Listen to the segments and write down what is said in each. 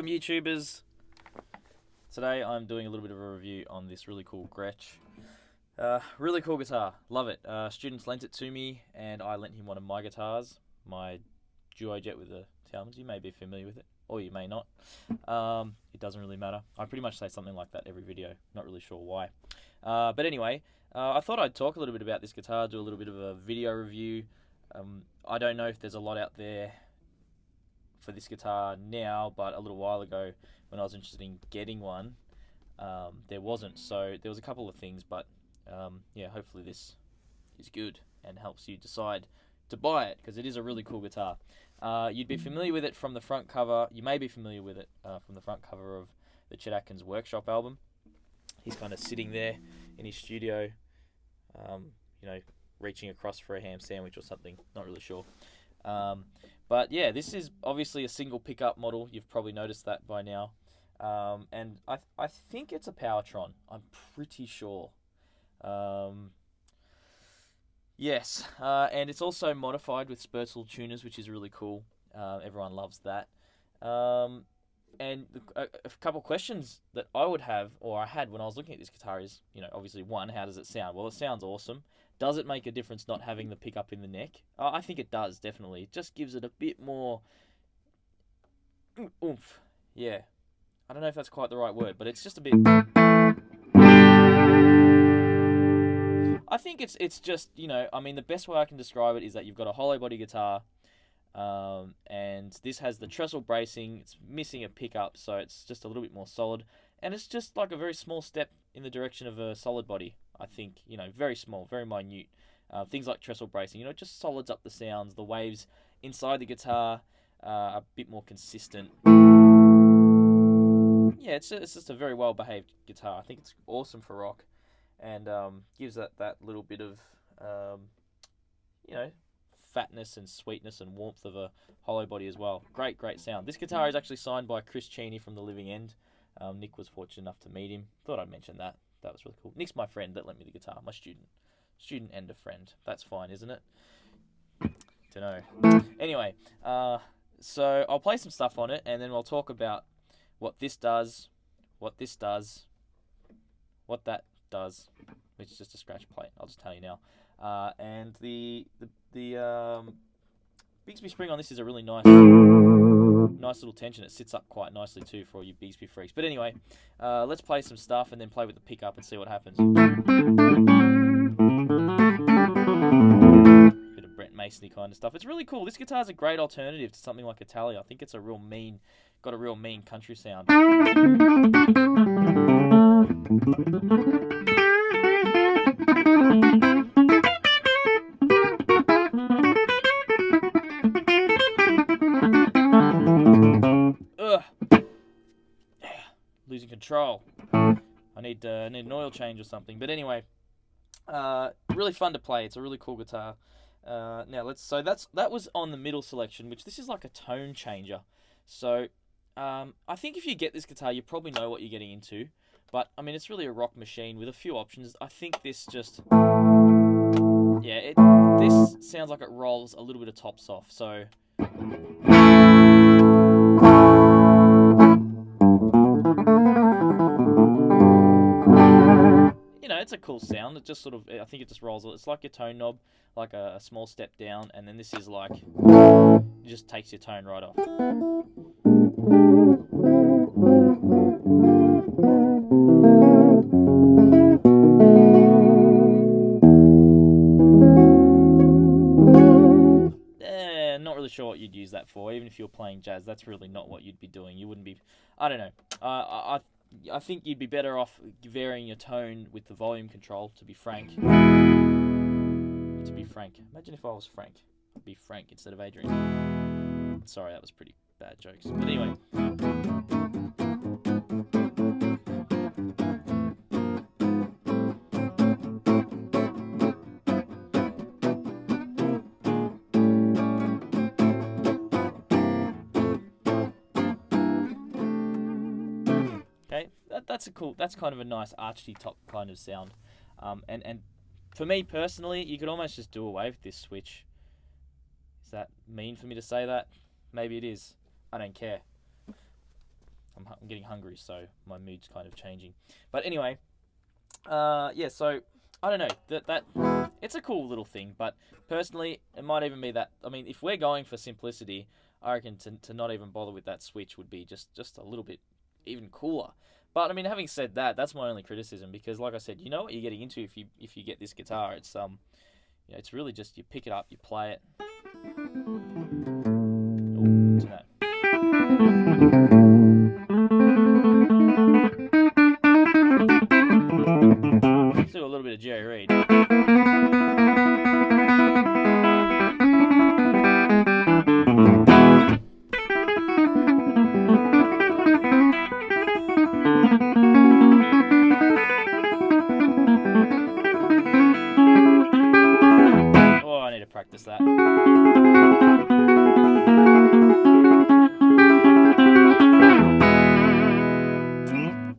Welcome YouTubers. Today I'm doing a little bit of a review on this really cool Gretsch. Really cool guitar, love it. Students lent it to me and I lent him one of my guitars, my Duo Jet with the Talmans. You may be familiar with it, or you may not. It doesn't really matter. I pretty much say something like that every video, not really sure why. But anyway, I thought I'd talk a little bit about this guitar, do a little bit of a video review. I don't know if there's a lot out there for this guitar now, but a little while ago when I was interested in getting one, there wasn't. So there was a couple of things, but yeah, hopefully this is good and helps you decide to buy it, because it is a really cool guitar. You'd be familiar with it from the front cover. You may be familiar with it from the front cover of the Chet Workshop album. He's kind of sitting there in his studio, you know, reaching across for a ham sandwich or something, not really sure. But yeah, this is obviously a single pickup model. You've probably noticed that by now. And I think it's a Powertron. I'm pretty sure. Yes, and it's also modified with Sperzel tuners, which is really cool. Everyone loves that. And a couple of questions that I would have, or I had when I was looking at this guitar is, you know, obviously one, how does it sound? Well, it sounds awesome. Does it make a difference not having the pickup in the neck? I think it does, definitely. It just gives it a bit more oomph. Yeah. I don't know if that's quite the right word, but it's just a bit... I think it's just, you know, I mean, the best way I can describe it is that you've got a hollow body guitar, and this has the trestle bracing. It's missing a pickup, so it's just a little bit more solid. And it's just like a very small step in the direction of a solid body, I think. You know, very small, very minute. Things like trestle bracing, you know, it just solids up the sounds. The waves inside the guitar are a bit more consistent. Yeah, it's just a very well-behaved guitar. I think it's awesome for rock, and gives that little bit of, you know, fatness and sweetness and warmth of a hollow body as well. Great sound. This guitar is actually signed by Chris Cheney from The Living End. Nick was fortunate enough to meet him. Thought I'd mention that. That was really cool. Nick's my friend that lent me the guitar. My student and a friend. That's fine, isn't it? Dunno. Anyway, so I'll play some stuff on it, and then we'll talk about what this does, what this does, what that does, which is just a scratch plate. I'll just tell you now. And the Bigsby spring on this is a really nice little tension. It sits up quite nicely too for all you Bigsby freaks. But anyway, let's play some stuff and then play with the pickup and see what happens. Bit of Brent Mason-y kind of stuff. It's really cool. This guitar is a great alternative to something like a Tally. I think it's got a real mean country sound. Losing control. I need an oil change or something. But anyway, really fun to play. It's a really cool guitar. Now that was on the middle selection, which this is like a tone changer. So I think if you get this guitar, you probably know what you're getting into. But I mean, it's really a rock machine with a few options. I think this just, yeah, this sounds like it rolls a little bit of tops off. So. You know, it's a cool sound. It just sort of, I think it just rolls. It's like your tone knob, like a small step down, and then this is like, it just takes your tone right off. Not really sure what you'd use that for. Even if you're playing jazz, that's really not what you'd be doing. You wouldn't be, I don't know. I think you'd be better off varying your tone with the volume control, to be frank. Imagine if I was Frank. I'd be Frank instead of Adrian. Sorry, that was pretty bad jokes. But anyway. Okay, that's kind of a nice archy top kind of sound. And for me personally, you could almost just do away with this switch. Is that mean for me to say that? Maybe it is. I don't care. I'm getting hungry, so my mood's kind of changing. But anyway, yeah. So I don't know that it's a cool little thing, but personally, it might even be that. I mean, if we're going for simplicity, I reckon to not even bother with that switch would be just a little bit even cooler. But I mean, having said that, that's my only criticism, because, like I said, you know what you're getting into if you get this guitar. It's it's really just you pick it up, you play it. Ooh, to that. Let's do a little bit of Jerry Reed. Oh, I need to practice that.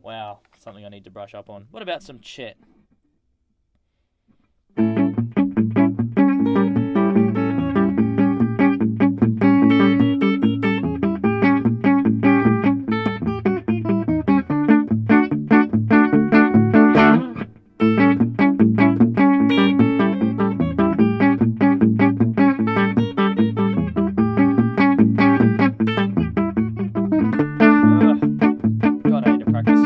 Wow, something I need to brush up on. What about some Chet? God, I need to practice.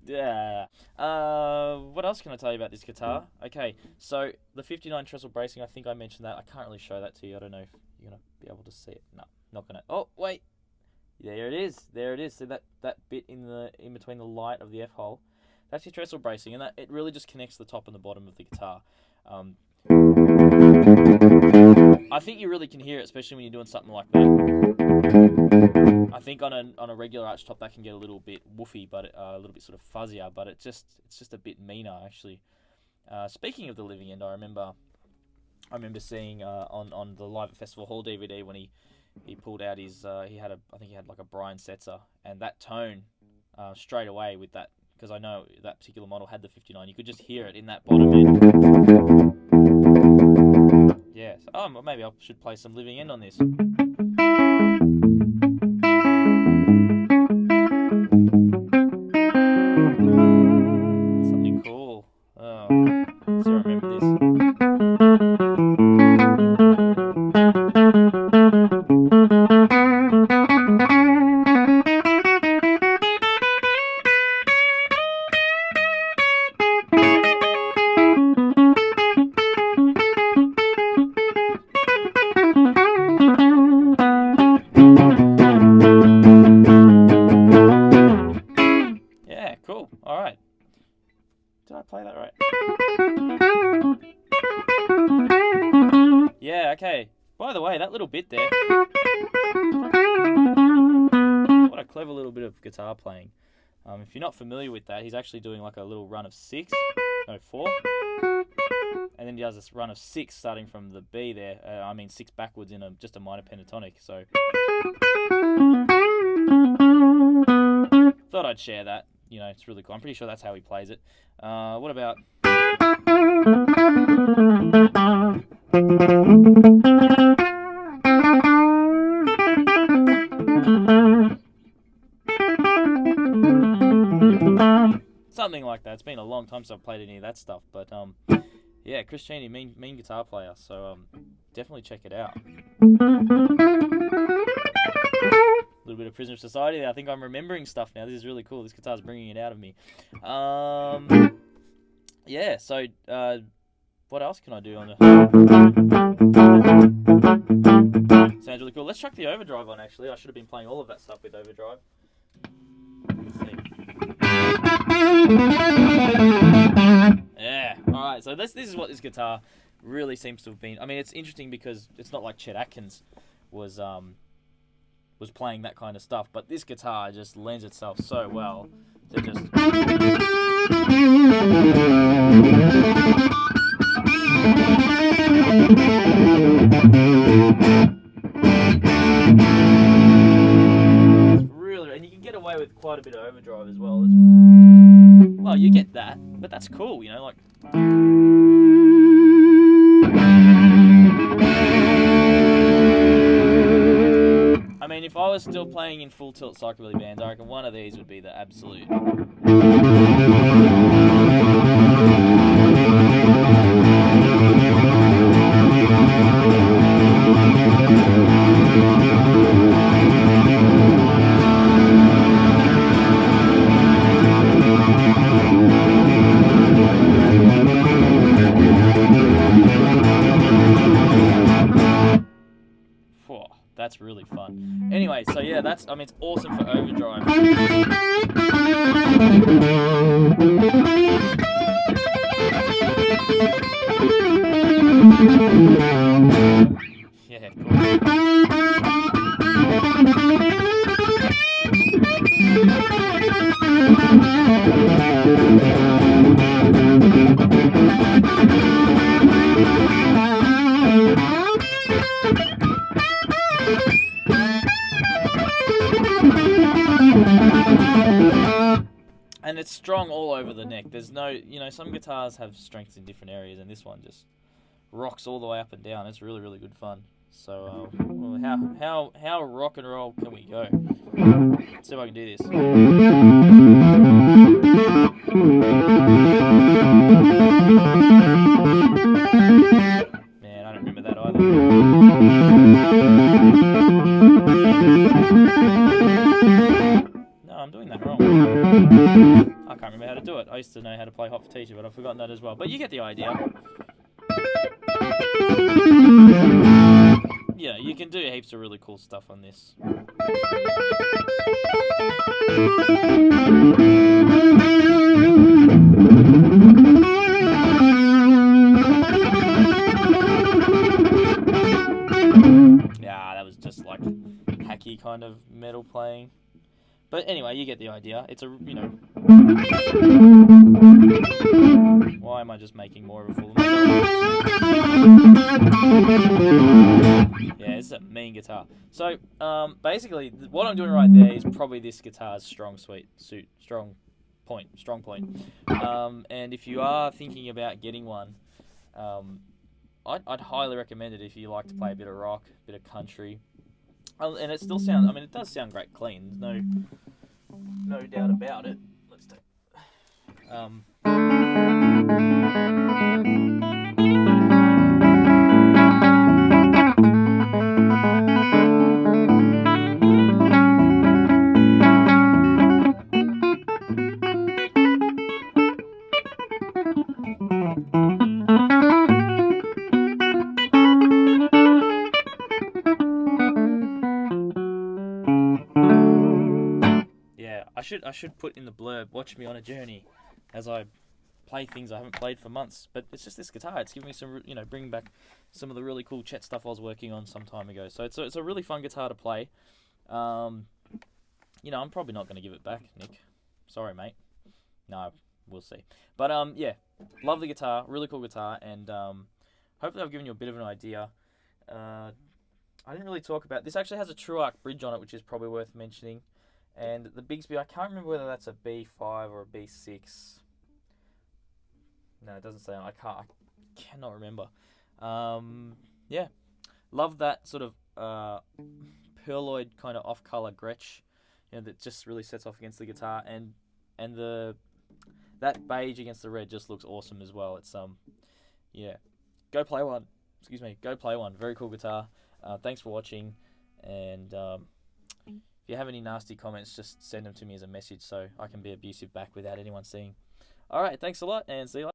Yeah. What else can I tell you about this guitar? Okay, so the 59 trestle bracing, I think I mentioned that. I can't really show that to you. I don't know if you're going to be able to see it. No, not going to. Oh, wait. There it is. There it is. See that bit in between the light of the F hole? That's your trestle bracing, and it really just connects the top and the bottom of the guitar. I think you really can hear it, especially when you're doing something like that. I think on a regular arch top that can get a little bit woofy, but a little bit sort of fuzzier. But it's just a bit meaner, actually. Speaking of the Living End, I remember seeing on the Live at Festival Hall DVD when he pulled out his I think he had like a Brian Setzer, and that tone straight away with that, because I know that particular model had the 59. You could just hear it in that bottom end. Yeah. So, maybe I should play some Living End on this. Something cool. Oh, so I remember this. Yeah, cool. All right. Did I play that right? Yeah, okay. By the way, that little bit there. What a clever little bit of guitar playing. If you're not familiar with that, he's actually doing like a little run of 4. And then he does this run of 6 starting from the B there. 6 backwards in just a minor pentatonic. So thought I'd share that. You know, it's really cool. I'm pretty sure that's how he plays it. What about... something like that. It's been a long time since I've played any of that stuff, but yeah, Chris Cheney, mean guitar player, so definitely check it out. A little bit of Prisoner of Society there. I think I'm remembering stuff now. This is really cool. This guitar's bringing it out of me. Yeah, so what else can I do on the... Sounds really cool. Let's chuck the overdrive on, actually. I should have been playing all of that stuff with overdrive. Let's see. Yeah, alright, so this is what this guitar really seems to have been. I mean, it's interesting because it's not like Chet Atkins was was playing that kind of stuff. But this guitar just lends itself so well to just. It's really, and you can get away with quite a bit of overdrive as well. Well, you get that, but that's cool, you know, like. I mean, if I was still playing in full tilt psychobilly bands, I reckon one of these would be the absolute. That's really fun. Anyway, so yeah, it's awesome for overdrive. Yeah, cool. And it's strong all over the neck. There's no, some guitars have strengths in different areas, and this one just rocks all the way up and down. It's really, really good fun. So, how rock and roll can we go? Let's see if I can do this. Man, I don't remember that either. No, I'm doing that wrong. I can't remember how to do it. I used to know how to play Hot for Teacher, but I've forgotten that as well. But you get the idea. Yeah, you can do heaps of really cool stuff on this. Yeah, that was just like hacky kind of metal playing. But anyway, you get the idea. It's a, Why am I just making more of a fool of myself? Yeah, it's a mean guitar. So, basically, what I'm doing right there is probably this guitar's strong point. And if you are thinking about getting one, I'd highly recommend it if you like to play a bit of rock, a bit of country. And it still sounds, it does sound great clean. There's no doubt about it. Let's take. I should put in the blurb, watch me on a journey as I play things I haven't played for months. But it's just this guitar. It's giving me some, bringing back some of the really cool Chet stuff I was working on some time ago. So it's a really fun guitar to play. I'm probably not going to give it back, Nick. Sorry, mate. No, we'll see. But yeah, love the guitar. Really cool guitar. And hopefully I've given you a bit of an idea. I didn't really talk about this. Actually has a true arc bridge on it, which is probably worth mentioning. And the Bigsby, I can't remember whether that's a B5 or a B6. No, it doesn't say. I cannot remember. Yeah, love that sort of pearloid kind of off-color Gretsch, that just really sets off against the guitar, and that beige against the red just looks awesome as well. It's yeah, go play one. Excuse me, go play one. Very cool guitar. Thanks for watching, and if you have any nasty comments, just send them to me as a message so I can be abusive back without anyone seeing. All right, thanks a lot, and see you later.